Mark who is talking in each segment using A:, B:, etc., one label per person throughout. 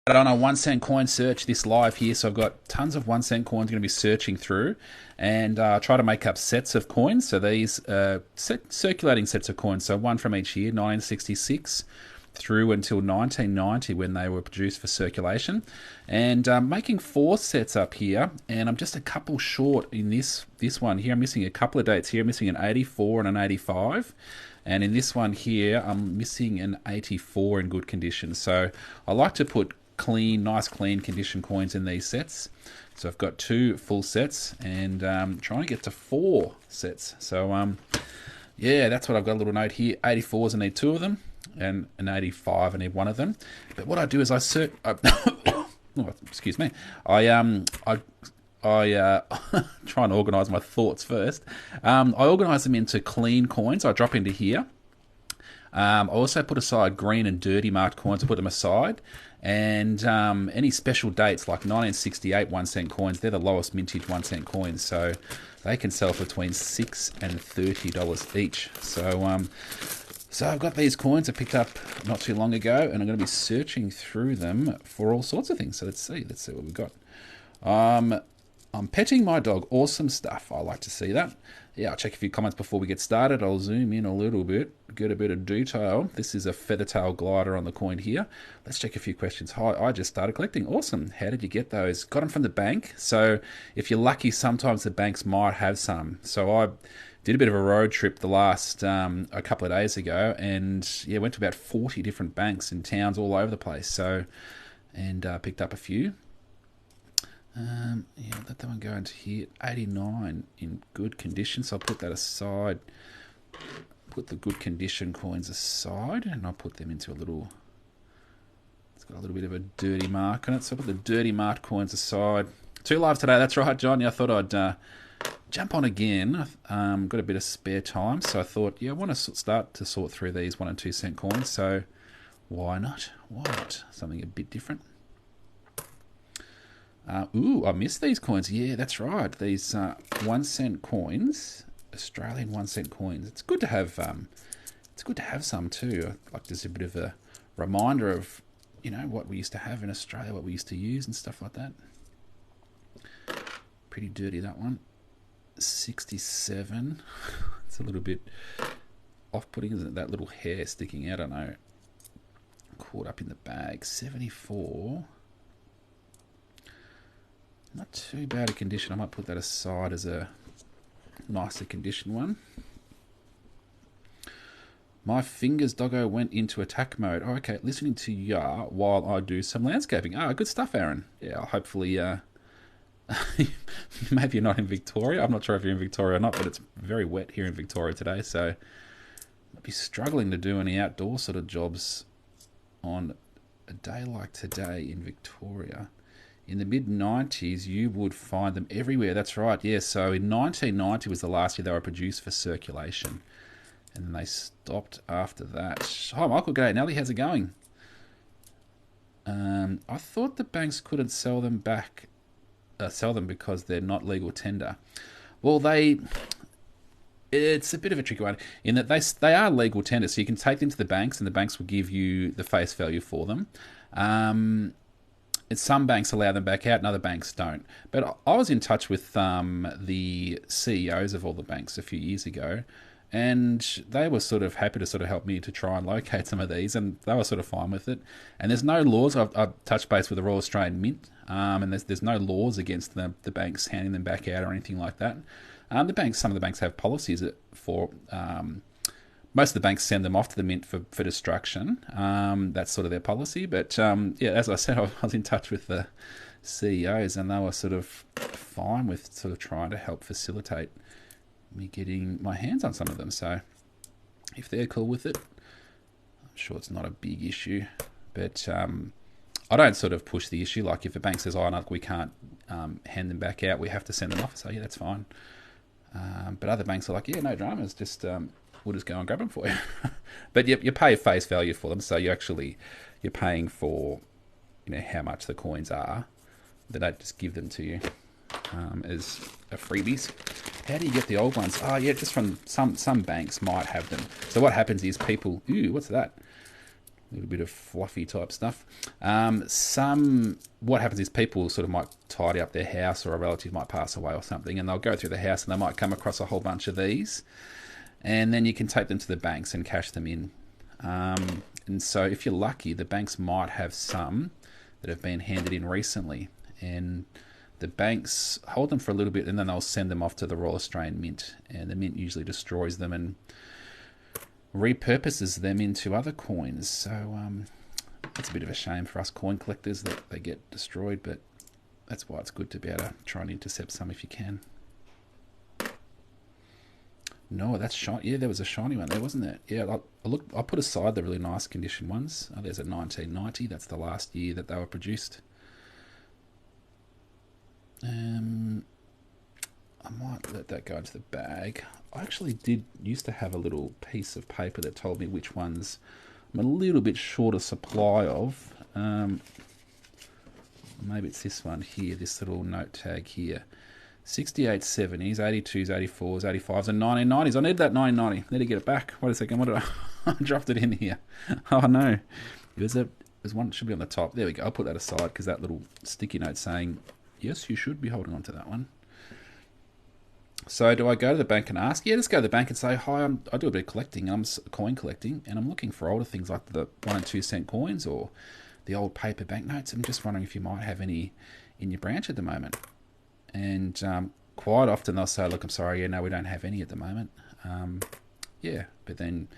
A: On a 1 cent coin search this live here, so I've got tons of 1 cent coins going to be searching through and try to make up sets of coins. So these circulating sets of coins, so one from each year, 1966 through until 1990 when they were produced for circulation, and making 4 sets up here, and I'm just a couple short in this one here. I'm missing a couple of dates here. I'm missing an 84 and an 85. And in this one here, I'm missing an 84 in good condition. So I like to put nice clean condition coins in these sets. So I've got 2 full sets and trying to get to 4 sets. So yeah, that's what I've got. A little note here. 84s, I need 2 of them, and an 85, I need 1 of them. But what I do is I oh, excuse me. I try and organise my thoughts first. I organise them into clean coins. I drop into here. I also put aside green and dirty marked coins. I put them aside. And any special dates like 1968 1 cent coins, they're the lowest mintage 1 cent coins. So they can sell for between $6 and $30 each. So I've got these coins I picked up not too long ago, and I'm going to be searching through them for all sorts of things. So let's see what we've got. I'm petting my dog. Awesome stuff. I like to see that. Yeah, I'll check a few comments before we get started. I'll zoom in a little bit, get a bit of detail. This is a feathertail glider on the coin here. Let's check a few questions. Hi, I just started collecting. Awesome. How did you get those? Got them from the bank. So if you're lucky, sometimes the banks might have some. So I did a bit of a road trip the last a couple of days ago, and yeah, went to about 40 different banks in towns all over the place. So, and picked up a few. Yeah, let that one go into here. 89 in good condition, so I'll put that aside. Put the good condition coins aside, and I'll put them into a little. It's got a little bit of a dirty mark on it, so I'll put the dirty marked coins aside. 2 live today, that's right, John. Yeah, I thought I'd jump on again. Got a bit of spare time, so I thought, yeah, I want to start to sort through these 1 and 2 cent coins. So why not? Why not? Something a bit different. Ooh, I missed these coins. Yeah, that's right. These 1 cent coins, Australian 1 cent coins. It's good to have. It's good to have some too. Like just a bit of a reminder of, what we used to have in Australia, what we used to use and stuff like that. Pretty dirty, that one. 67. It's a little bit off-putting, isn't it? That little hair sticking out. I know. Caught up in the bag. 74. Not too bad a condition. I might put that aside as a nicer condition one. My fingers, doggo, went into attack mode. Oh, okay. Listening to ya while I do some landscaping. Ah, good stuff, Aaron. Yeah, hopefully, maybe you're not in Victoria. I'm not sure if you're in Victoria or not, but it's very wet here in Victoria today, so I'll be struggling to do any outdoor sort of jobs on a day like today in Victoria. In the mid-90s, you would find them everywhere. That's right, yeah. So in 1990 was the last year they were produced for circulation. And then they stopped after that. Hi, Michael. G'day, Nelly. How's it going? I thought the banks couldn't sell them because they're not legal tender. Well, it's a bit of a tricky one in that they are legal tender, so you can take them to the banks, and the banks will give you the face value for them. Some banks allow them back out and other banks don't. But I was in touch with the CEOs of all the banks a few years ago, and they were sort of happy to sort of help me to try and locate some of these, and they were sort of fine with it. And there's no laws. I've touched base with the Royal Australian Mint, and there's no laws against the banks handing them back out or anything like that. Some of the banks have policies for. Most of the banks send them off to the mint for destruction. That's sort of their policy. But yeah, as I said, I was in touch with the CEOs, and they were sort of fine with sort of trying to help facilitate me getting my hands on some of them. So if they're cool with it, I'm sure it's not a big issue. But I don't sort of push the issue. Like if a bank says, "Oh, no, we can't hand them back out, we have to send them off," I say, "Yeah, that's fine." But other banks are like, "Yeah, no dramas, just." We'll just go and grab them for you. But you pay face value for them, so you're paying for how much the coins are. They don't just give them to you as a freebies. How do you get the old ones? Oh yeah, just from some banks might have them. So what happens is people, ooh, what's that? A little bit of fluffy type stuff. What happens is people sort of might tidy up their house, or a relative might pass away or something, and they'll go through the house and they might come across a whole bunch of these, and then you can take them to the banks and cash them in. And so if you're lucky, the banks might have some that have been handed in recently, and the banks hold them for a little bit and then they'll send them off to the Royal Australian Mint, and the Mint usually destroys them and repurposes them into other coins. So it's a bit of a shame for us coin collectors that they get destroyed, but that's why it's good to be able to try and intercept some if you can. No, that's shiny. Yeah, there was a shiny one there, wasn't there? Yeah, I put aside the really nice condition ones. Oh, there's a 1990. That's the last year that they were produced. I might let that go into the bag. I actually used to have a little piece of paper that told me which ones I'm a little bit short of supply of. Maybe it's this one here, this little note tag here. 6870s, 82s, 84s, 85s, and 1990s. I need that 1990. Need to get it back. Wait a second. What did I dropped it in here? Oh no. There's one, should be on the top. There we go. I'll put that aside because that little sticky note saying, yes, you should be holding on to that one. So do I go to the bank and ask? Yeah, just go to the bank and say, hi, I do a bit of collecting. I'm coin collecting, and I'm looking for older things like the 1 and 2 cent coins or the old paper banknotes. I'm just wondering if you might have any in your branch at the moment. And quite often they'll say, look, I'm sorry, yeah, no, we don't have any at the moment. Yeah, but then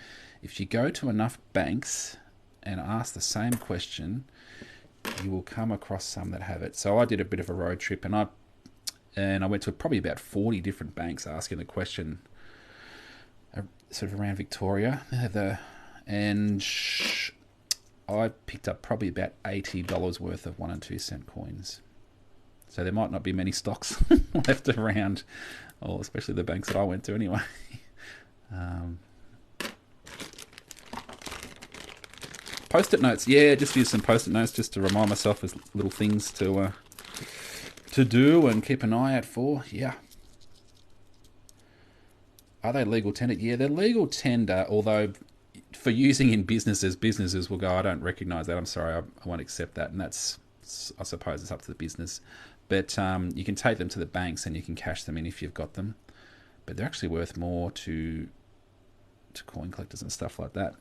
A: if you go to enough banks and ask the same question, you will come across some that have it. So I did a bit of a road trip, and I went to probably about 40 different banks asking the question, sort of around Victoria. And I picked up probably about $80 worth of 1 and 2 cent coins. So there might not be many stocks left around, or especially the banks that I went to anyway. Post-it notes, yeah, just use some post-it notes just to remind myself as little things to do and keep an eye out for. Yeah. Are they legal tender? Yeah, they're legal tender, although for using in businesses will go, I don't recognise that, I'm sorry, I won't accept that. And that's, I suppose it's up to the business. But you can take them to the banks and you can cash them in if you've got them. But they're actually worth more to coin collectors and stuff like that.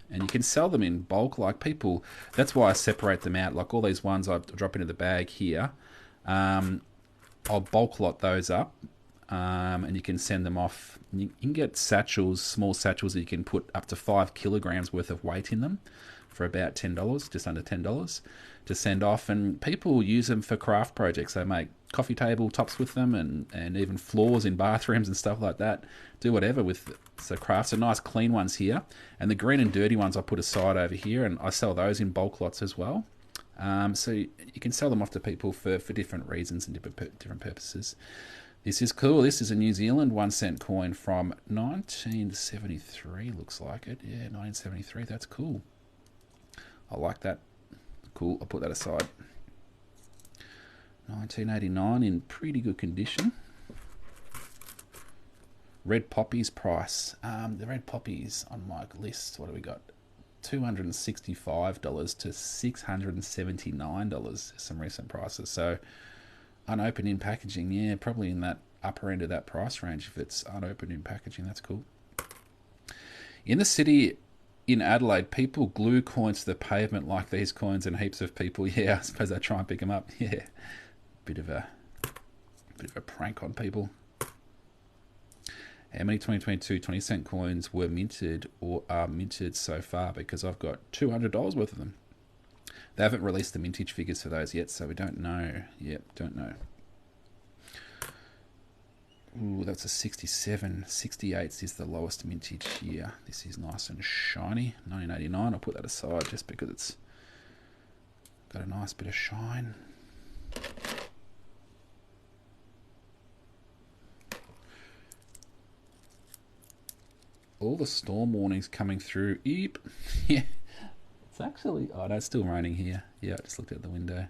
A: And you can sell them in bulk, like people. That's why I separate them out. Like all these ones I drop into the bag here, I'll bulk lot those up, and you can send them off. You can get satchels, small satchels that you can put up to 5 kilograms worth of weight in them for about $10, just under $10 to send off. And people use them for craft projects. They make coffee table tops with them, and even floors in bathrooms and stuff like that. Do whatever with the crafts. Are nice clean ones here, and the green and dirty ones I put aside over here, and I sell those in bulk lots as well. So you can sell them off to people for different reasons and different purposes. This is cool. This is a New Zealand 1 cent coin from 1973, looks like it. Yeah, 1973. That's cool. I like that. Cool. I'll put that aside. 1989 in pretty good condition. Red Poppies price. The Red Poppies on my list, what do we got? $265 to $679. Some recent prices. So unopened in packaging, yeah, probably in that upper end of that price range if it's unopened in packaging. That's cool. In the city in Adelaide, people glue coins to the pavement like these coins, and heaps of people, yeah, I suppose they try and pick them up. Yeah, bit of a prank on people. How many 2022 20 cent coins were minted or are minted so far? Because I've got $200 worth of them. They haven't released the mintage figures for those yet, so we don't know. Yep, don't know. Ooh, that's a 67. 68 is the lowest mintage here. This is nice and shiny. 1989. I'll put that aside just because it's got a nice bit of shine. All the storm warnings coming through. Eep. Yeah. It's actually... Oh, no, it's still raining here. Yeah, I just looked out the window.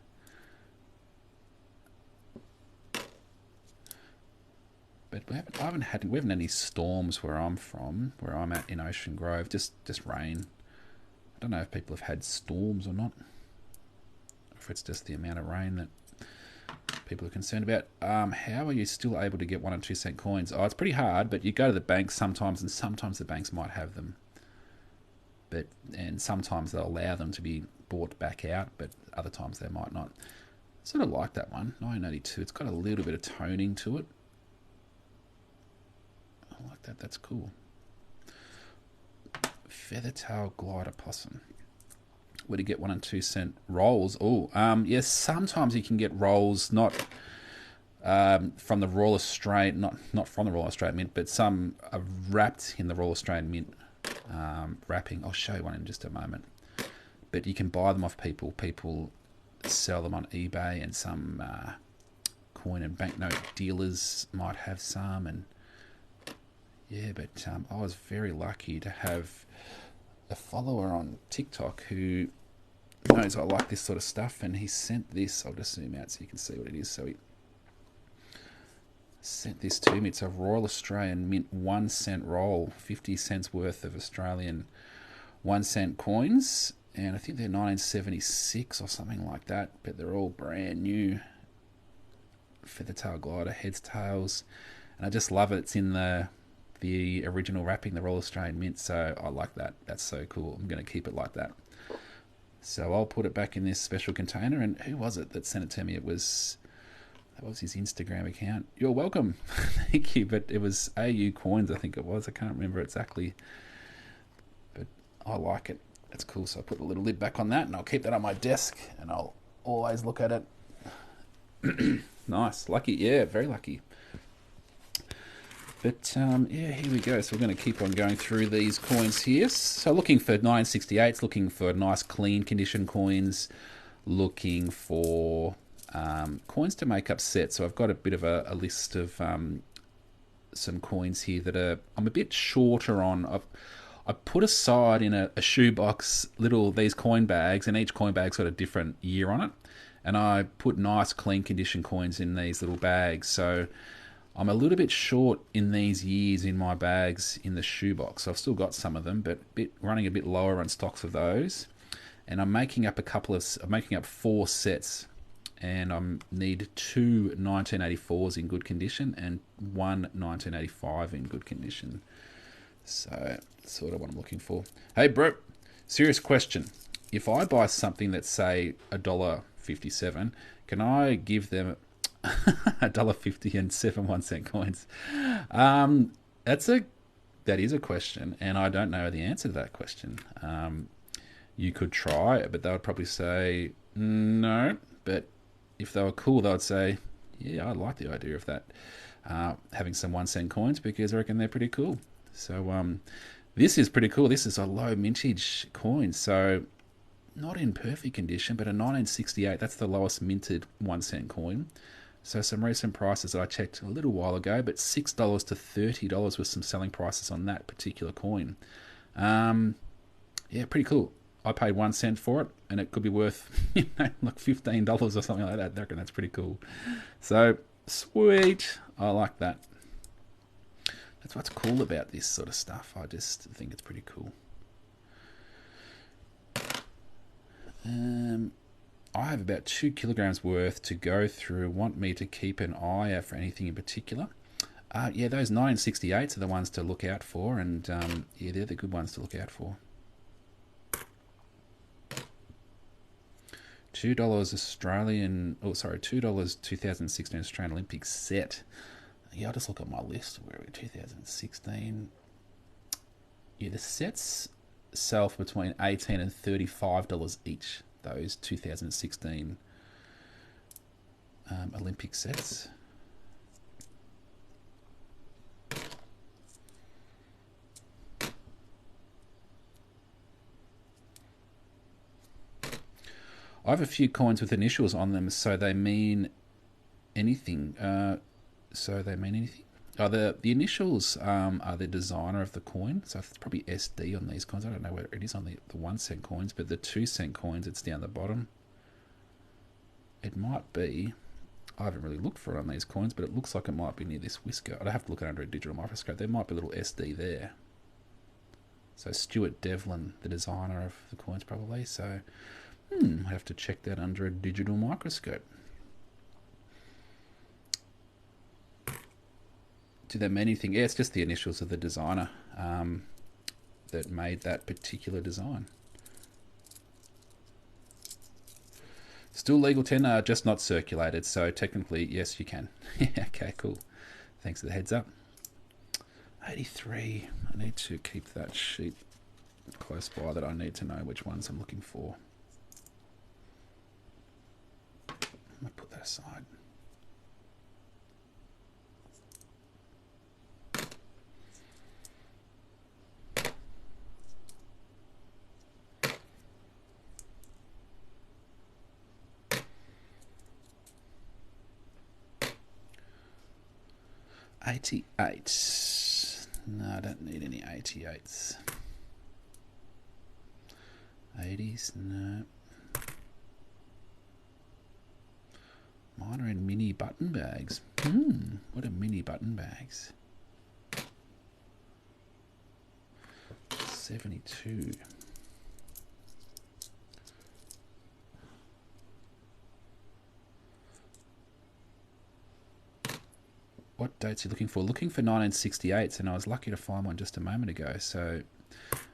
A: But we haven't had any storms where I'm from, where I'm at in Ocean Grove. Just rain. don't know if people have had storms or not, or if it's just the amount of rain that people are concerned about. How are you still able to get 1 and 2 cent coins? Oh, it's pretty hard, but you go to the bank sometimes, and sometimes the banks might have them. And sometimes they'll allow them to be bought back out, but other times they might not. Sort of like that one, 1982. It's got a little bit of toning to it. I like that. That's cool. Feathertail glider possum. Where to get 1 and 2 cent rolls? Oh, yes. Sometimes you can get rolls not from the Royal Australian, not from the Royal Australian Mint, but some are wrapped in the Royal Australian Mint wrapping. I'll show you one in just a moment. But you can buy them off people. People sell them on eBay, and some coin and banknote dealers might have some. And yeah, but I was very lucky to have a follower on TikTok who knows I like this sort of stuff, and he sent this. I'll just zoom out so you can see what it is. So he sent this to me. It's a Royal Australian Mint 1 cent roll, 50 cents worth of Australian 1 cent coins, and I think they're 1976 or something like that, but they're all brand new. Feathertail glider, heads, tails, and I just love it. It's in the original wrapping, the Royal Australian Mint, so I like that. That's so cool. I'm going to keep it like that. So I'll put it back in this special container. And who was it that sent it to me? That was his Instagram account. You're welcome. Thank you. But it was AU Coins, I think it was. I can't remember exactly, but I like it. That's cool. So I put a little lid back on that, and I'll keep that on my desk, and I'll always look at it. Nice. Lucky. Yeah, very lucky. But yeah, here we go. So we're going to keep on going through these coins here. So looking for 968s, looking for nice clean condition coins, looking for coins to make up sets. So I've got a bit of a list of some coins here that I'm a bit shorter on. I put aside in a shoebox these coin bags, and each coin bag's got a different year on it. And I put nice clean condition coins in these little bags. So I'm a little bit short in these years in my bags in the shoebox. So I've still got some of them, but running a bit lower on stocks of those. And I'm making up I'm making up 4 sets, and I need 2 1984s in good condition and 1 1985 in good condition. So that's sort of what I'm looking for. Hey, bro, serious question. If I buy something that's, say, $1.57, can I give them $1.50 and 7 1 cent coins? That is a question, and I don't know the answer to that question. You could try it, but they would probably say no. But if they were cool, they would say, yeah, I like the idea of that, having some 1 cent coins, because I reckon they're pretty cool. So this is pretty cool. This is a low mintage coin, so not in perfect condition, but a 1968. That's the lowest minted 1 cent coin. So some recent prices I checked a little while ago, but $6 to $30 was some selling prices on that particular coin. Yeah, pretty cool. I paid 1 cent for it, and it could be worth like $15 or something like that. I reckon that's pretty cool. So sweet. I like that. That's what's cool about this sort of stuff. I just think it's pretty cool. I have about 2 kilograms worth to go through. Want me to keep an eye out for anything in particular? Yeah, those 968s are the ones to look out for, and yeah, they're the good ones to look out for. $2 Australian, $2 2016 Australian Olympic set. Yeah, I'll just look at my list. Where are we? 2016. Yeah, the sets sell for between $18 and $35 each. Those 2016 Olympic sets. I have a few coins with initials on them, so they mean anything. Oh, the initials are the designer of the coin, so it's probably SD on these coins. I don't know where it is on the 1 cent coins, but the 2 cent coins, it's down the bottom. It might be. I haven't really looked for it on these coins, but it looks like it might be near this whisker. I'd have to look at it under a digital microscope. There might be a little SD there. So Stuart Devlin, the designer of the coins, probably. So I have to check that under a digital microscope. Do they mean anything? Yeah, it's just the initials of the designer that made that particular design. Still legal tender, just not circulated. So technically, yes, you can. Okay, cool. Thanks for the heads up. 83. I need to keep that sheet close by that I need to know which ones I'm looking for. I'm going to put that aside. $88. No, I don't need any 88s. 80s, no. Mine are in mini button bags. What are mini button bags? 72. What dates are you looking for? Looking for 1968s, and I was lucky to find one just a moment ago. So,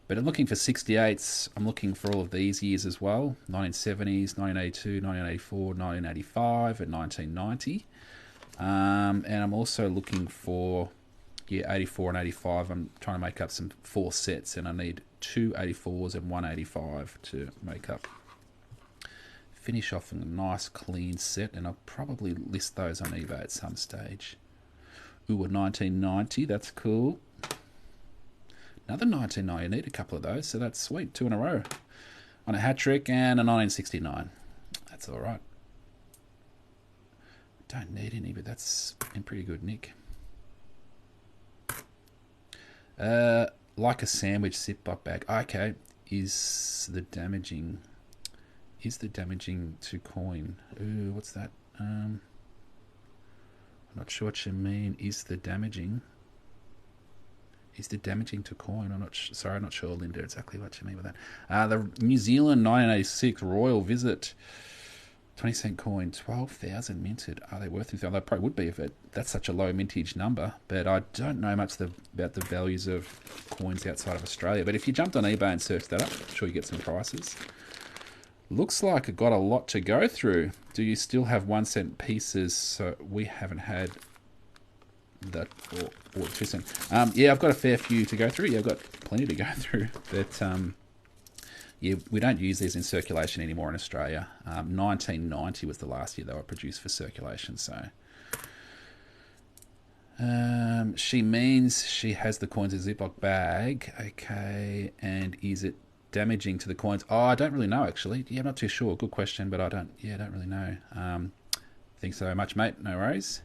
A: but I'm looking for 68s. I'm looking for all of these years as well. 1970s, 1982, 1984, 1985, and 1990. And I'm also looking for, 84 and 85. I'm trying to make up some 4 sets, and I need 2 84s and 1 85 to make up. Finish off in a nice clean set, and I'll probably list those on eBay at some stage. Ooh, a 1990, that's cool. Another 1990, I need a couple of those, so that's sweet. 2 in a row. On a hat trick, and a 1969. That's all right. Don't need any, but that's in pretty good nick. Like a sandwich Ziploc bag. Okay, is the damaging to coin? Ooh, what's that? I'm not sure what you mean. Is the damaging to coin? I'm not sure, Linda, exactly what you mean with that. The New Zealand 1986 Royal Visit 20-cent coin, 12,000 minted. Are they worth anything? They probably would be if that's such a low mintage number, but I don't know much about the values of coins outside of Australia. But if you jumped on eBay and searched that up, I'm sure you get some prices. Looks like it got a lot to go through. Do you still have 1 cent pieces? So we haven't had that, or 2 cent. Yeah, I've got a fair few to go through. Yeah, I've got plenty to go through. But yeah, we don't use these in circulation anymore in Australia. 1990 was the last year they were produced for circulation. So she means she has the coins in a Ziploc bag. Okay, and is it damaging to the coins? Oh, I don't really know, actually. Yeah, I'm not too sure. Good question, but I don't really know. Thanks so much, mate. No worries.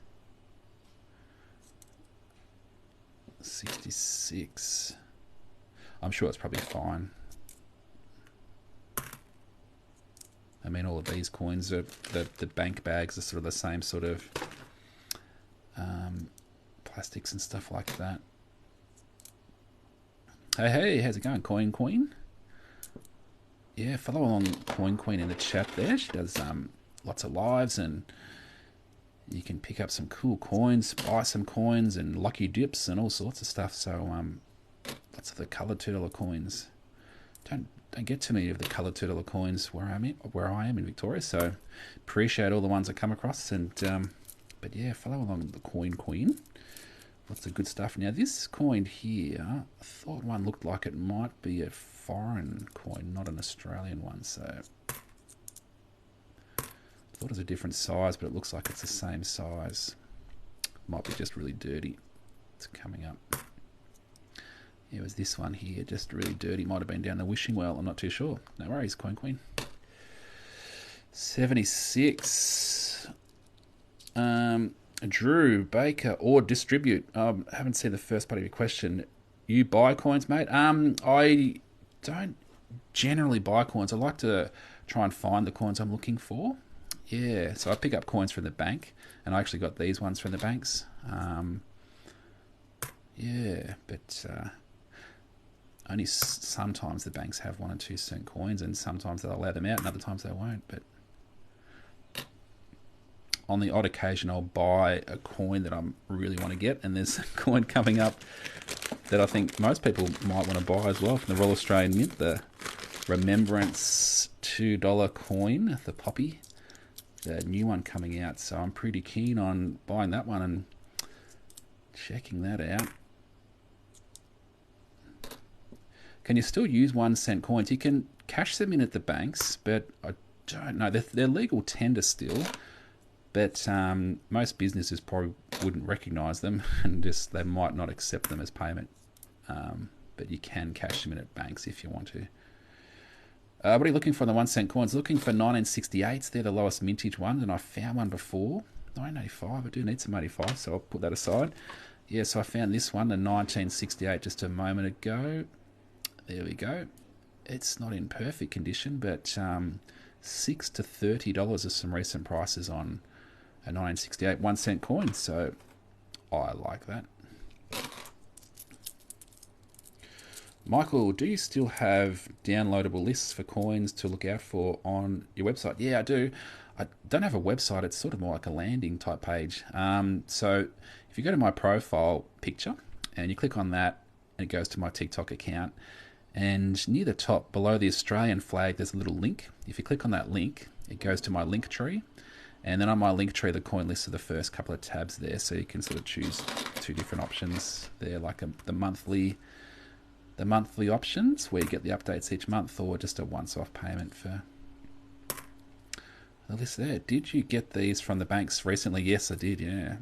A: 66. I'm sure it's probably fine. I mean, all of these coins are the bank bags are sort of the same sort of plastics and stuff like that. Hey, how's it going, Coin Queen? Yeah, follow along Coin Queen in the chat there. She does lots of lives, and you can pick up some cool coins, buy some coins, and lucky dips and all sorts of stuff. So lots of the coloured $2 coins. Don't get too many of the coloured $2 coins where I am in Victoria. So appreciate all the ones I come across, and but yeah, follow along the Coin Queen. Lots of good stuff. Now this coin here, I thought one looked like it might be a foreign coin, not an Australian one. So I thought it was a different size, but it looks like it's the same size. Might be just really dirty. It's coming up. Yeah, it was this one here, just really dirty. Might have been down the wishing well. I'm not too sure. No worries, Coin Queen. 76. Drew Baker or distribute. I haven't seen the first part of your question. You buy coins, mate? I don't generally buy coins. I like to try and find the coins I'm looking for. Yeah, so I pick up coins from the bank, and I actually got these ones from the banks. Yeah, but only sometimes the banks have 1 and 2 cent coins, and sometimes they'll allow them out and other times they won't. But on the odd occasion I'll buy a coin that I really want to get, and there's a coin coming up that I think most people might want to buy as well from the Royal Australian Mint, the Remembrance $2 coin, the Poppy, the new one coming out. So I'm pretty keen on buying that one and checking that out. Can you still use 1 cent coins? You can cash them in at the banks, but I don't know. They're legal tender still, but most businesses probably wouldn't recognise them, and just they might not accept them as payment. But you can cash them in at banks if you want to. What are you looking for in the 1 cent coins? Looking for 1968s. They're the lowest mintage ones, and I found one before. 1985. I do need some 85, so I'll put that aside. Yeah, so I found this one, the 1968, just a moment ago. There we go. It's not in perfect condition, but $6 to $30 is some recent prices on a 1968 1 cent coin, so I like that. Michael, do you still have downloadable lists for coins to look out for on your website? Yeah, I do. I don't have a website. It's sort of more like a landing type page. So if you go to my profile picture and you click on that, and it goes to my TikTok account, and near the top below the Australian flag there's a little link. If you click on that link, it goes to my link tree, and then on my link tree the coin lists are the first couple of tabs there, so you can sort of choose 2 different options there, like the monthly options where you get the updates each month, or just a once-off payment for the list there. Did you get these from the banks recently? Yes, I did, yeah.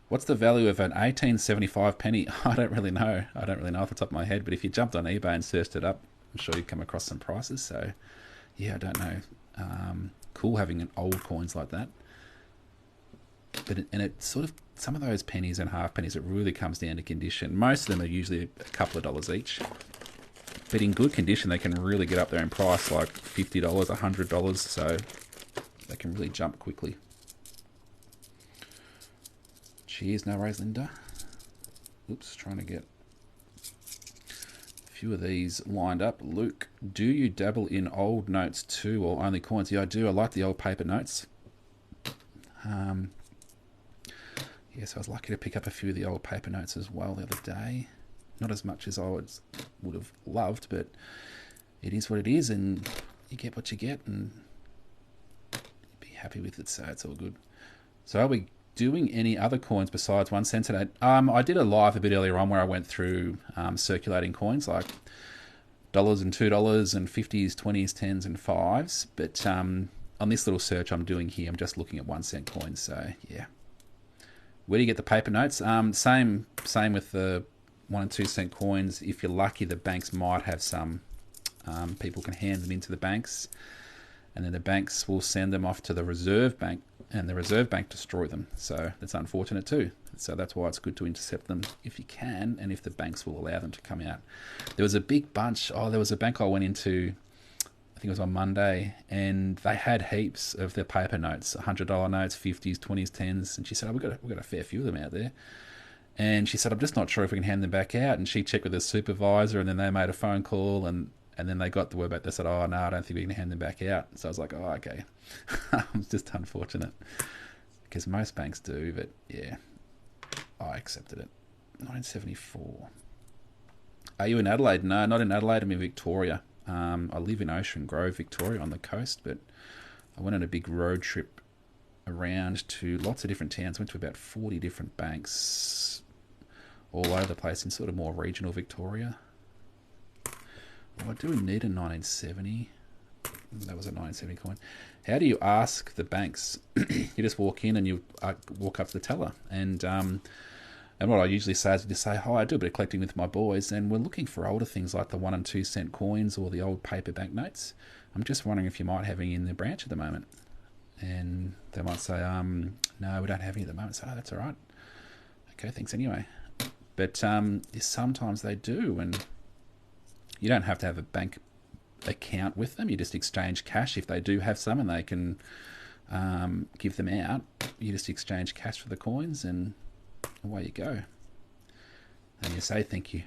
A: What's the value of an 1875 penny? I don't really know. I don't really know off the top of my head, but if you jumped on eBay and searched it up, I'm sure you'd come across some prices. So, yeah, I don't know. Cool having an old coins like that. But it sort of, some of those pennies and half pennies, it really comes down to condition. Most of them are usually a couple of dollars each. But in good condition, they can really get up there in price, like $50, $100. So they can really jump quickly. Cheers, no worries, Linda. Oops, trying to get a few of these lined up. Luke, do you dabble in old notes too, or only coins? Yeah, I do. I like the old paper notes. Yes, I was lucky to pick up a few of the old paper notes as well the other day. Not as much as I would have loved, but it is what it is, and you get what you get, and be happy with it, so it's all good. So are we doing any other coins besides 1 cent today? I did a live a bit earlier on where I went through circulating coins like dollars and $2 and 50s, 20s, 10s and 5s, but on this little search I'm doing here, I'm just looking at 1 cent coins, so yeah. Where do you get the paper notes? Same with the 1 and 2 cent coins. If you're lucky, the banks might have some. People can hand them into the banks, and then the banks will send them off to the Reserve Bank, and the Reserve Bank destroy them. So that's unfortunate too. So that's why it's good to intercept them if you can, and if the banks will allow them to come out. There was a big bunch. There was a bank I went into, I think it was on Monday, and they had heaps of their paper notes, $100 notes, 50s, 20s, 10s, and she said, we've got a fair few of them out there. And she said, I'm just not sure if we can hand them back out. And she checked with her supervisor, and then they made a phone call, and then they got the word back. They said, no, I don't think we can hand them back out. So I was like, okay. It's just unfortunate, because most banks do, but yeah, I accepted it. 1974. Are you in Adelaide? No, not in Adelaide. I'm in Victoria. I live in Ocean Grove, Victoria, on the coast, but I went on a big road trip around to lots of different towns. Went to about 40 different banks all over the place in sort of more regional Victoria. I do need a 1970. That was a 1970 coin. How do you ask the banks? You just walk in and you walk up to the teller, and what I usually say is just say, hi, I do a bit of collecting with my boys, and we're looking for older things like the 1 and 2 cent coins or the old paper banknotes. I'm just wondering if you might have any in the branch at the moment. And they might say, no, we don't have any at the moment. So, that's all right. Okay, thanks anyway. But sometimes they do, and you don't have to have a bank account with them. You just exchange cash if they do have some, and they can give them out. You just exchange cash for the coins, and away you go. And you say thank you.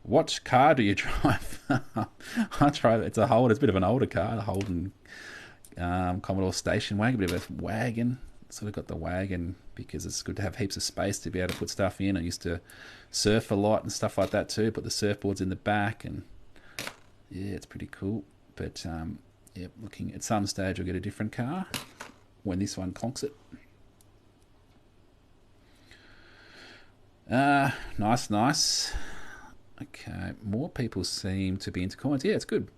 A: What car do you drive? I drive. It's a Holden. It's a bit of an older car, the Holden Commodore station wagon, a bit of a wagon. Sort of got the wagon because it's good to have heaps of space to be able to put stuff in. I used to surf a lot and stuff like that too. Put the surfboards in the back, and yeah, it's pretty cool. But yeah, looking at some stage, I'll get a different car when this one conks it. Nice. Okay, more people seem to be into coins. Yeah, it's good.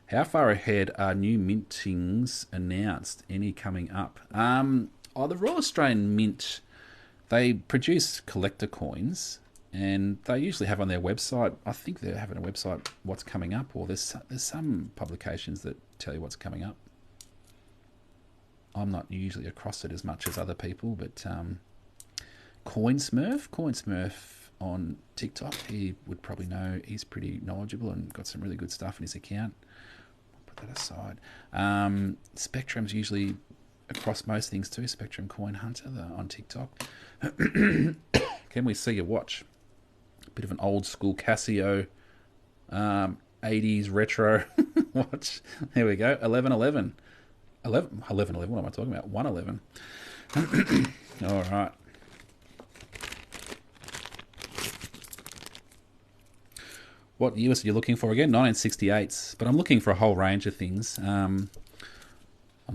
A: How far ahead are new mintings announced? Any coming up? The Royal Australian Mint, they produce collector coins, and they usually have on their website, I think they're having a website, what's coming up, or there's some publications that tell you what's coming up. I'm not usually across it as much as other people, but Coinsmurf on TikTok, he would probably know. He's pretty knowledgeable and got some really good stuff in his account. Put that aside. Spectrum's usually across most things too. Spectrum Coin Hunter on TikTok. Can we see your watch? A bit of an old school Casio 80s retro watch. There we go. 1111. 1111. What am I talking about? 111. All right. What years are you looking for again? 1968s. But I'm looking for a whole range of things. I'm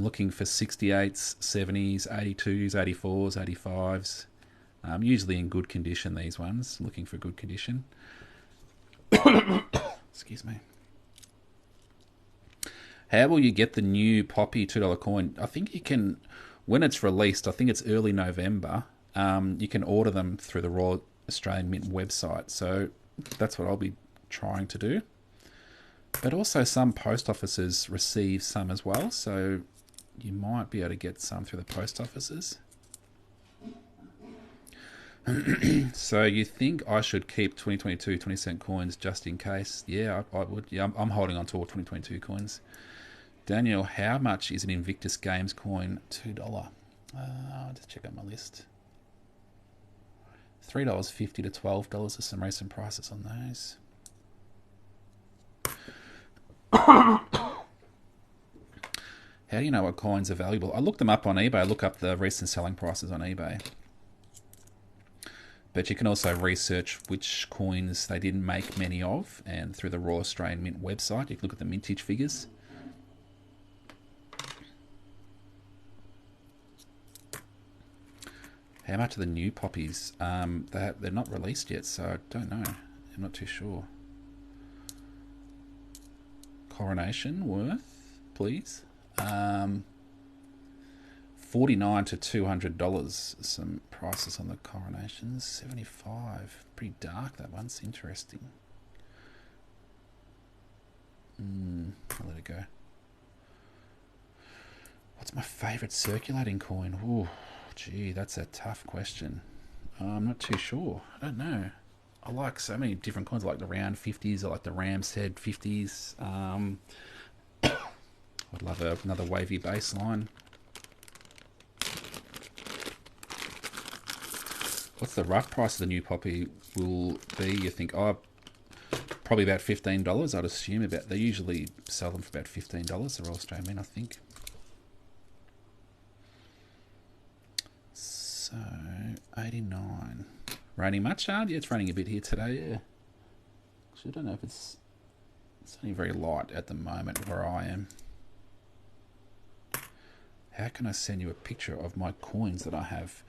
A: looking for 68s, 70s, 82s, 84s, 85s. Usually in good condition, these ones. I'm looking for good condition. Excuse me. How will you get the new Poppy $2 coin? I think you can, when it's released, I think it's early November, you can order them through the Royal Australian Mint website. So that's what I'll be trying to do. But also some post offices receive some as well, so you might be able to get some through the post offices. So you think I should keep 2022 20-cent coins just in case? Yeah, I would. Yeah, I'm holding on to all 2022 coins. Daniel, how much is an Invictus Games coin? $2. I'll just check out my list. $3.50 to $12 are some recent prices on those. How do you know what coins are valuable? I look them up on eBay. I look up the recent selling prices on eBay. But you can also research which coins they didn't make many of, and through the Royal Australian Mint website, you can look at the mintage figures. How much are the new poppies? They're not released yet, so I don't know. I'm not too sure. Coronation worth, please. $49 to $200. Some prices on the coronations. $75. Pretty dark, that one's interesting. I'll let it go. What's my favourite circulating coin? Ooh, gee, that's a tough question. I'm not too sure. I don't know. I like so many different coins. I like the round 50s. I like the Ram's Head 50s. I'd love another wavy baseline. What's the rough price of the new poppy will be? You think? Oh, probably about $15. I'd assume about. They usually sell them for about $15. The Royal Australian Mint, I think. So 89. Raining much hard? Yeah, it's raining a bit here today. Yeah. Actually, I don't know if it's only very light at the moment where I am. How can I send you a picture of my coins that I have?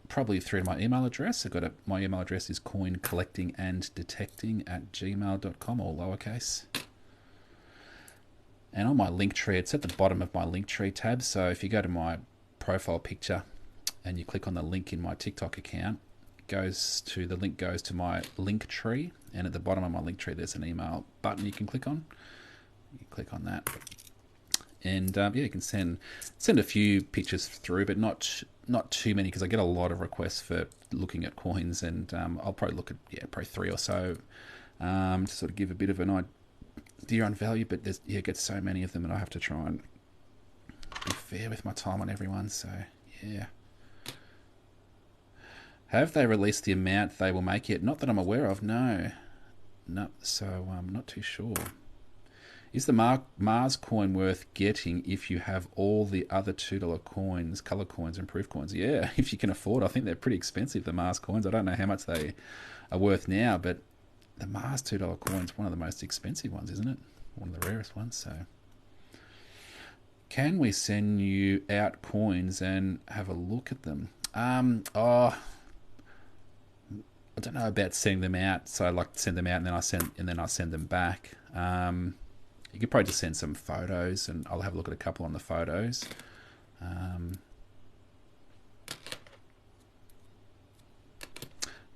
A: Probably through my email address. My email address is coincollectinganddetecting@gmail.com, all lowercase. And on my link tree, it's at the bottom of my link tree tab. So if you go to my profile picture and you click on the link in my TikTok account, the link goes to my link tree, and at the bottom of my link tree there's an email button you can click on. You click on that, and yeah, you can send a few pictures through, but not too many, because I get a lot of requests for looking at coins, and I'll probably look at probably 3 or so to sort of give a bit of an idea on value. But I get so many of them, and I have to try and be fair with my time on everyone. So yeah. Have they released the amount they will make yet? Not that I'm aware of, no. No, so I'm not too sure. Is the Mars coin worth getting if you have all the other $2 coins, color coins, and proof coins? Yeah, if you can afford. I think they're pretty expensive, the Mars coins. I don't know how much they are worth now, but the Mars $2 coin's one of the most expensive ones, isn't it? One of the rarest ones. So, can we send you out coins and have a look at them? Oh, I don't know about sending them out. So I like to send them out and then I send them back. You could probably just send some photos, and I'll have a look at a couple on the photos.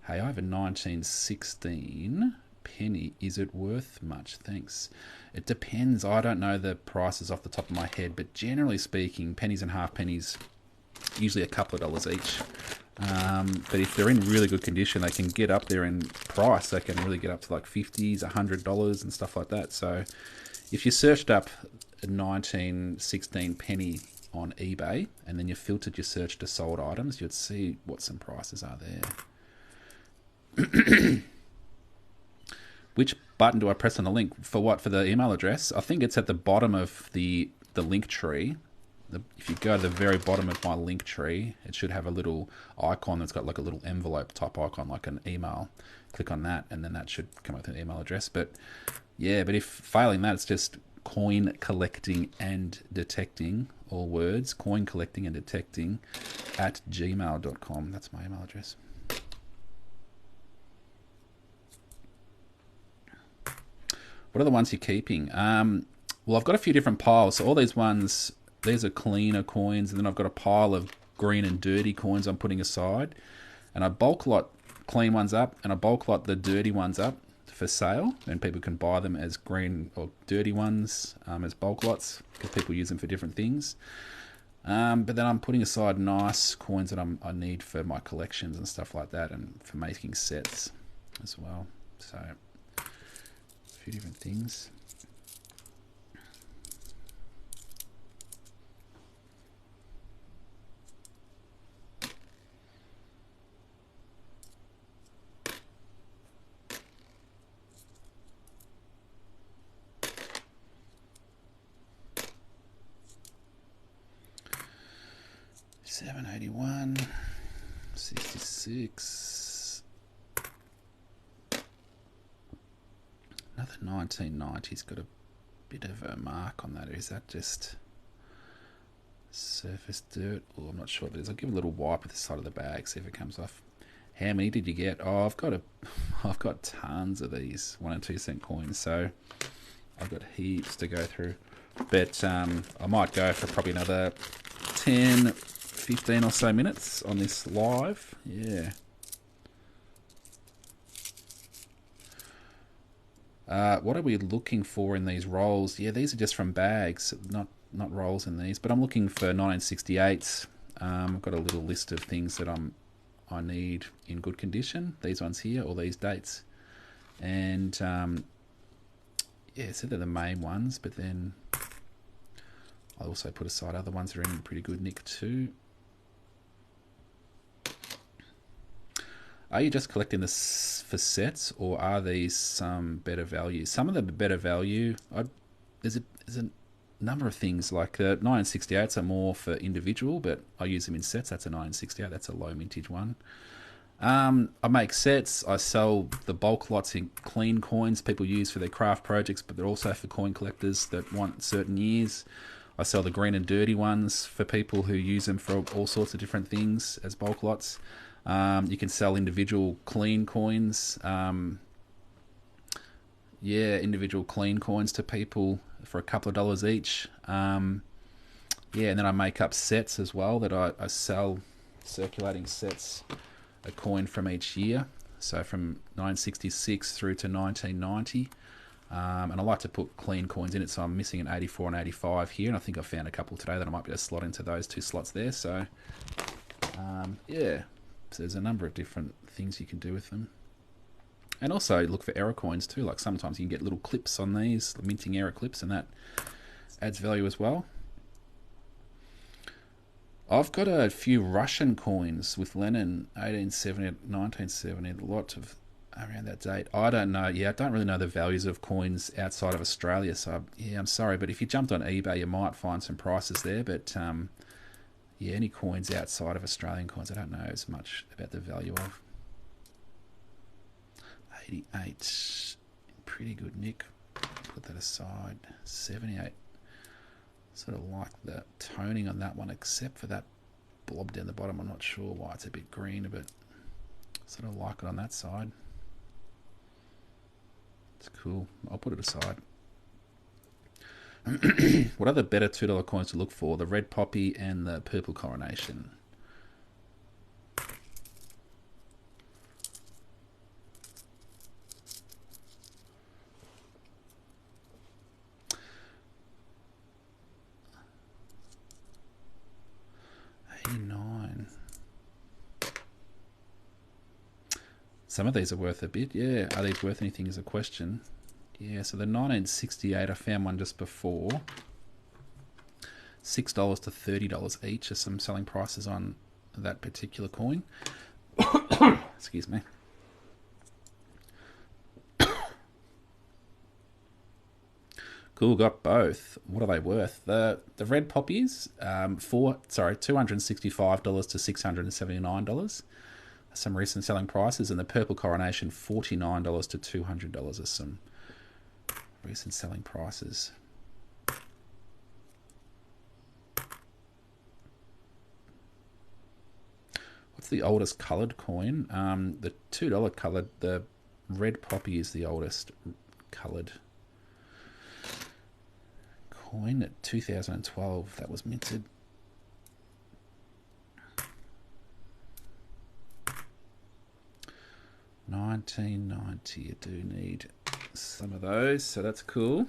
A: Hey, I have a 1916 penny. Is it worth much? Thanks. It depends. I don't know the prices off the top of my head, but generally speaking, pennies and half pennies, usually a couple of dollars each. But if they're in really good condition, they can get up there in price. They can really get up to like $50s, $100 and stuff like that. So if you searched up a 1916 penny on eBay and then you filtered your search to sold items, you'd see what some prices are there. Which button do I press on the link? For what? For the email address? I think it's at the bottom of the link tree. If you go to the very bottom of my link tree, it should have a little icon that's got like a little envelope type icon, like an email. Click on that, and then that should come up with an email address. But yeah, but if failing that, it's just coin collecting and detecting, all words, coin collecting and detecting at gmail.com. That's my email address. What are the ones you're keeping? Well, I've got a few different piles. So all these ones, these are cleaner coins, and then I've got a pile of green and dirty coins I'm putting aside. And I bulk lot clean ones up, and I bulk lot the dirty ones up for sale, and people can buy them as green or dirty ones as bulk lots, because people use them for different things. But then I'm putting aside nice coins that I need for my collections and stuff like that, and for making sets as well. So a few different things. $7.81, $66. Another 1990's got a bit of a mark on that. Is that just surface dirt? Oh, I'm not sure what it is. I'll give a little wipe with the side of the bag, see if it comes off. How many did you get? Oh, I've got tons of these 1 and 2 cent coins, so I've got heaps to go through. But I might go for probably another 10, 15 or so minutes on this live. Yeah. What are we looking for in these rolls? Yeah, these are just from bags, not rolls in these. But I'm looking for 1968s. I've got a little list of things that I need in good condition. These ones here, all these dates, and yeah, so they're the main ones. But then I also put aside other ones that are in pretty good nick too. Are you just collecting this for sets, or are these some better value? Some of the better value, there's a number of things, like the 1968s are more for individual, but I use them in sets. That's a 1968, that's a low mintage one. I make sets. I sell the bulk lots in clean coins people use for their craft projects, but they're also for coin collectors that want certain years. I sell the green and dirty ones for people who use them for all sorts of different things as bulk lots. You can sell individual clean coins. Individual clean coins to people for a couple of dollars each. And then I make up sets as well that I sell, circulating sets, a coin from each year. So from 1966 through to 1990. And I like to put clean coins in it, so I'm missing an 84 and 85 here, and I think I found a couple today that I might be able to slot into those two slots there. So, so there's a number of different things you can do with them. And also look for error coins too, like sometimes you can get little clips on these, minting error clips, and that adds value as well. I've got a few Russian coins with Lenin, 1870, 1970, a lot of around that date. I don't know. Yeah, I don't really know the values of coins outside of Australia. So yeah, I'm sorry, but if you jumped on eBay, you might find some prices there. But yeah, any coins outside of Australian coins, I don't know as much about the value of. 88, pretty good nick. Put that aside. 78. Sort of like the toning on that one, except for that blob down the bottom. I'm not sure why it's a bit green, but sort of like it on that side. It's cool. I'll put it aside. What are the better $2 coins to look for? The red poppy and the purple coronation. $89. Some of these are worth a bit. Yeah, are these worth anything is a question. Yeah, so the 1968, I found one just before. $6 to $30 each are some selling prices on that particular coin. Excuse me. Cool, got both. What are they worth? The red poppies, $265 to $679. Some recent selling prices, and the purple coronation, $49 to $200 are some recent selling prices. What's the oldest coloured coin? The $2 coloured, the red poppy is the oldest coloured coin at 2012. That was minted. $19.90. You do need some of those, so that's cool.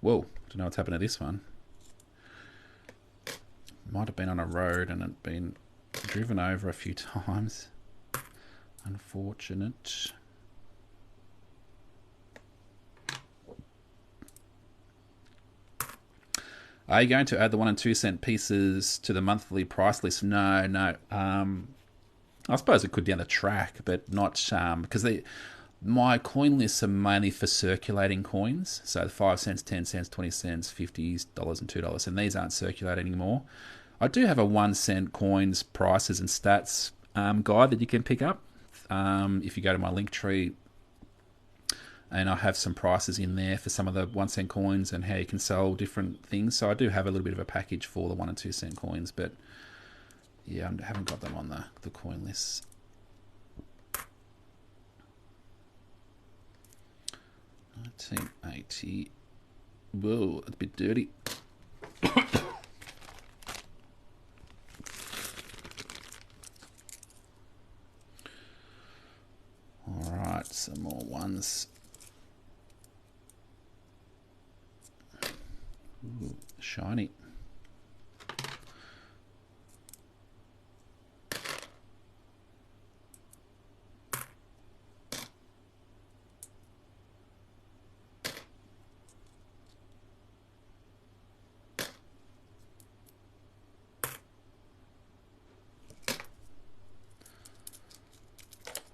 A: Whoa, don't know what's happened to this one. Might have been on a road and it been driven over a few times. Unfortunate. Are you going to add the 1 and 2 cent pieces to the monthly price list? No. I suppose it could down the track, but not because my coin lists are mainly for circulating coins. So 5 cents, 10 cents, 20 cents, $50, and $2, and these aren't circulating anymore. I do have a 1 cent coins prices and stats guide that you can pick up if you go to my link tree. And I have some prices in there for some of the 1 cent coins and how you can sell different things. So I do have a little bit of a package for the 1 and 2 cent coins, but yeah, I haven't got them on the coin lists. $19.80. Whoa, that's a bit dirty. All right, some more ones. Ooh, shiny.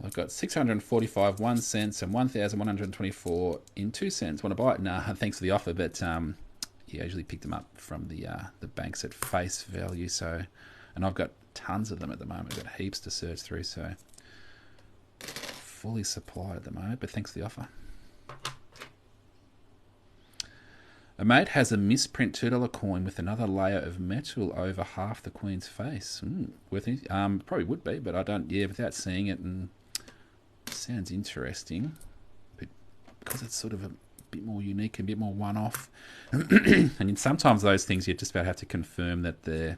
A: I've got 645 1 cents and 1,124 in 2 cents. Want to buy it? Nah, thanks for the offer, but yeah, I usually pick them up from the banks at face value. So, and I've got tons of them at the moment. I've got heaps to search through, so fully supplied at the moment. But thanks for the offer. A mate has a misprint $2 coin with another layer of metal over half the queen's face. Worth it? Probably would be, but I don't. Yeah, without seeing it, and sounds interesting, but because it's sort of a bit more unique and a bit more one-off, and sometimes those things you just about have to confirm that they're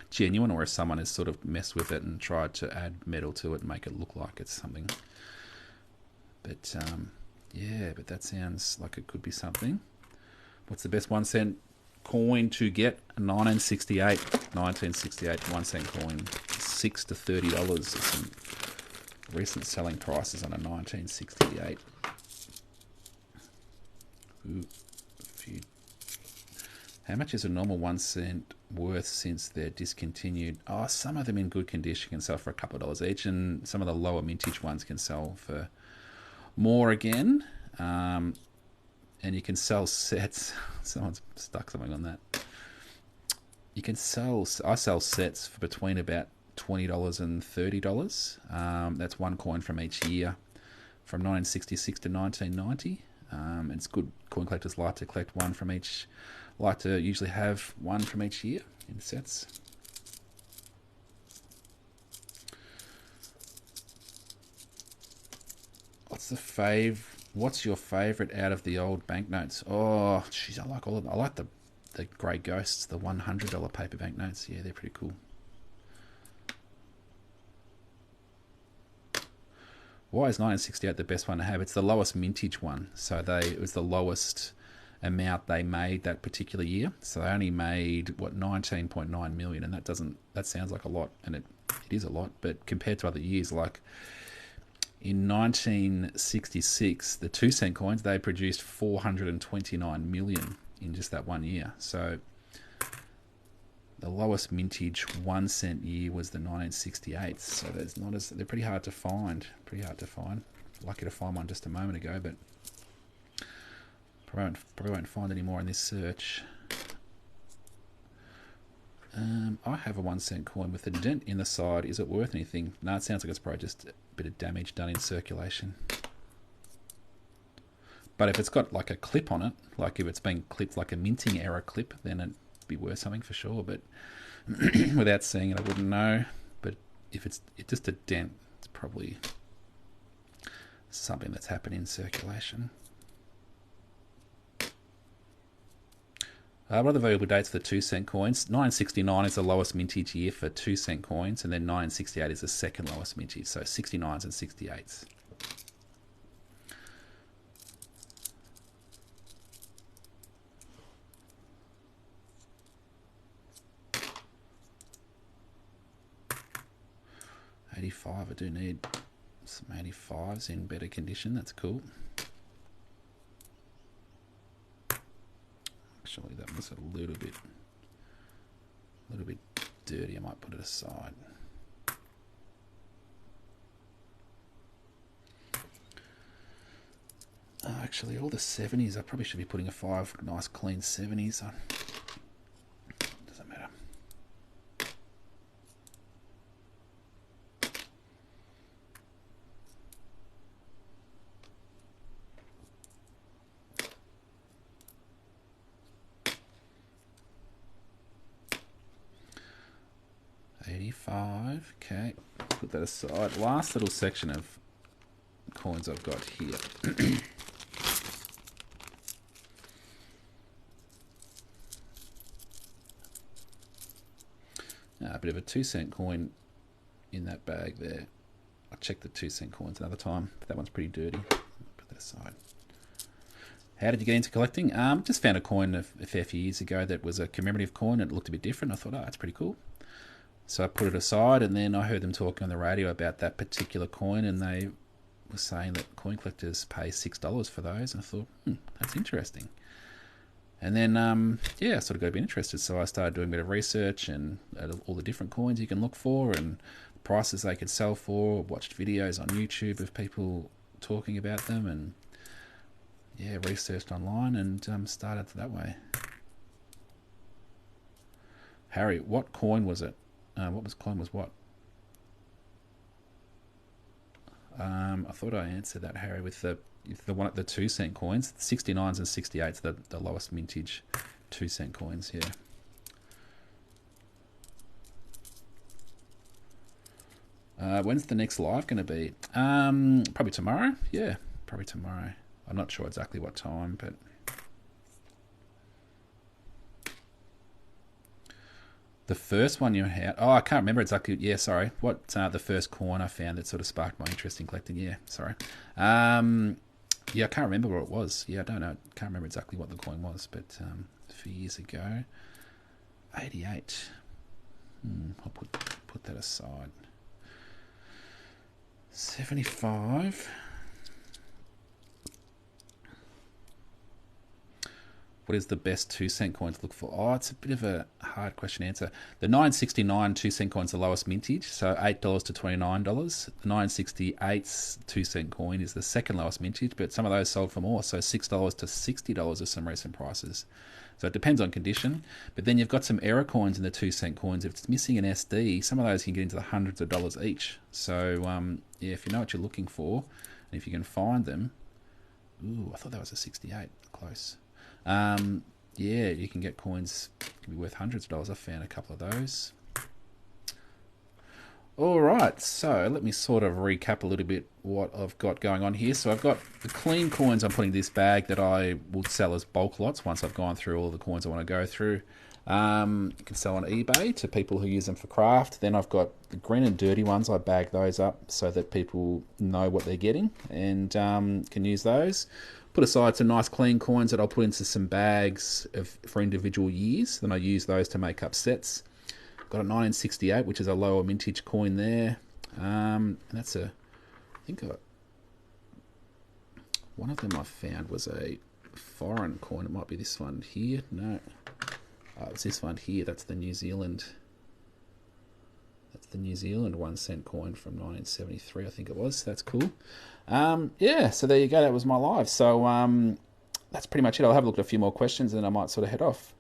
A: genuine, or if someone has sort of messed with it and tried to add metal to it and make it look like it's something. But yeah, but that sounds like it could be something. What's the best 1 cent coin to get? 1968 1 cent coin, $6 to $30. Some recent selling prices on a 1968. Ooh, a few. How much is a normal 1 cent worth since they're discontinued? Oh, some of them in good condition can sell for a couple of dollars each, and some of the lower mintage ones can sell for more again. And you can sell sets. Someone's stuck something on that. You can sell. I sell sets for between about $20 and $30. That's one coin from each year, from 1966 to 1990. It's good. Coin collectors like to collect one from each. Like to usually have one from each year in sets. What's your favourite out of the old banknotes? Oh, jeez, I like all of them. I like the Grey Ghosts, the $100 paper banknotes. Yeah, they're pretty cool. Why is 1968 the best one to have? It's the lowest mintage one. So it was the lowest amount they made that particular year. So they only made, what, 19.9 million, and that sounds like a lot, and it is a lot, but compared to other years, like in 1966, the 2 cent coins, they produced 429 million in just that 1 year. So the lowest mintage 1 cent year was the 1968. So they're pretty hard to find. Lucky to find one just a moment ago, but probably won't find any more in this search. I have a 1 cent coin with a dent in the side. Is it worth anything? No, it sounds like it's probably just a bit of damage done in circulation. But if it's got like a clip on it, like if it's been clipped like a minting error clip, then it'd be worth something for sure. But without seeing it, I wouldn't know. But if it's just a dent, it's probably something that's happened in circulation. What are the available dates for the 2 cent coins? 1969 is the lowest mintage year for 2 cent coins, and then 1968 is the second lowest mintage, so 69s and 68s. '85, I do need some 85s in better condition. That's cool. Actually, that was a little bit dirty. I might put it aside. Actually, all the 70s, I probably should be putting a 5 nice clean 70s on. Doesn't matter. '85, okay, put that aside. Last little section of coins I've got here. A bit of a 2 cent coin in that bag there. I'll check the 2 cent coins another time, but that one's pretty dirty. Put that aside. How did you get into collecting? Just found a coin a fair few years ago that was a commemorative coin. It looked a bit different. I thought, oh, that's pretty cool. So I put it aside, and then I heard them talking on the radio about that particular coin, and they were saying that coin collectors pay $6 for those, and I thought, that's interesting. And then, I sort of got a bit interested, so I started doing a bit of research and all the different coins you can look for and prices they could sell for. Watched videos on YouTube of people talking about them, and researched online and started that way. Harry, what coin was it? Coin was what? I thought I answered that, Harry, with the one at the 2 cent coins. 69s and 68s, the lowest mintage 2 cent coins, yeah. When's the next live going to be? Probably tomorrow. Yeah, probably tomorrow. I'm not sure exactly what time, but the first one you had, I can't remember exactly. Yeah, sorry. What the first coin I found that sort of sparked my interest in collecting? Yeah, sorry. I can't remember what it was. Yeah, I don't know. Can't remember exactly what the coin was, but a few years ago, 88. I'll put that aside. 75. What is the best 2 cent coin to look for? Oh, it's a bit of a hard question to answer. The 969 2 cent coin is the lowest mintage, so $8 to $29. The 968 2 cent coin is the second lowest mintage, but some of those sold for more, so $6 to $60 are some recent prices. So it depends on condition. But then you've got some error coins in the 2 cent coins. If it's missing an SD, some of those can get into the hundreds of dollars each. So yeah, if you know what you're looking for, and if you can find them. Ooh, I thought that was a 68. Close. Yeah, you can get coins, can be worth hundreds of dollars. I found a couple of those. All right, so let me sort of recap a little bit what I've got going on here. So I've got the clean coins I'm putting in this bag that I will sell as bulk lots once I've gone through all the coins I want to go through. You can sell on eBay to people who use them for craft. Then I've got the green and dirty ones. I bag those up so that people know what they're getting and can use those. Put aside some nice clean coins that I'll put into some bags for individual years. Then I use those to make up sets. Got a 1968, which is a lower mintage coin there. And that's a, I think one of them I found was a foreign coin. It might be this one here. No. It's this one here. That's the New Zealand. That's the New Zealand 1 cent coin from 1973, I think it was. That's cool. Yeah, so there you go. That was my live. So that's pretty much it. I'll have a look at a few more questions and then I might sort of head off.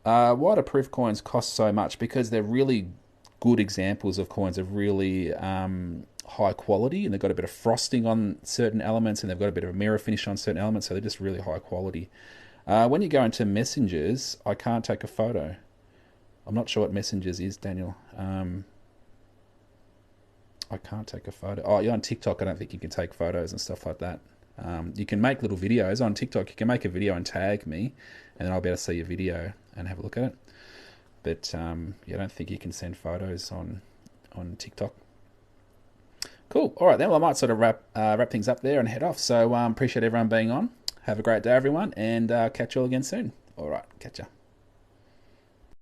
A: Why do proof coins cost so much? Because they're really good examples of coins of really high quality, and they've got a bit of frosting on certain elements, and they've got a bit of a mirror finish on certain elements, so they're just really high quality. When you go into messengers, I can't take a photo. I'm not sure what messengers is, Daniel. I can't take a photo. Oh, you're on TikTok. I don't think you can take photos and stuff like that. You can make little videos on TikTok. You can make a video and tag me, and then I'll be able to see your video and have a look at it. But yeah, I don't think you can send photos on TikTok. Cool. All right, then. Well, I might sort of wrap things up there and head off. So appreciate everyone being on. Have a great day, everyone, and catch you all again soon. All right, catch ya.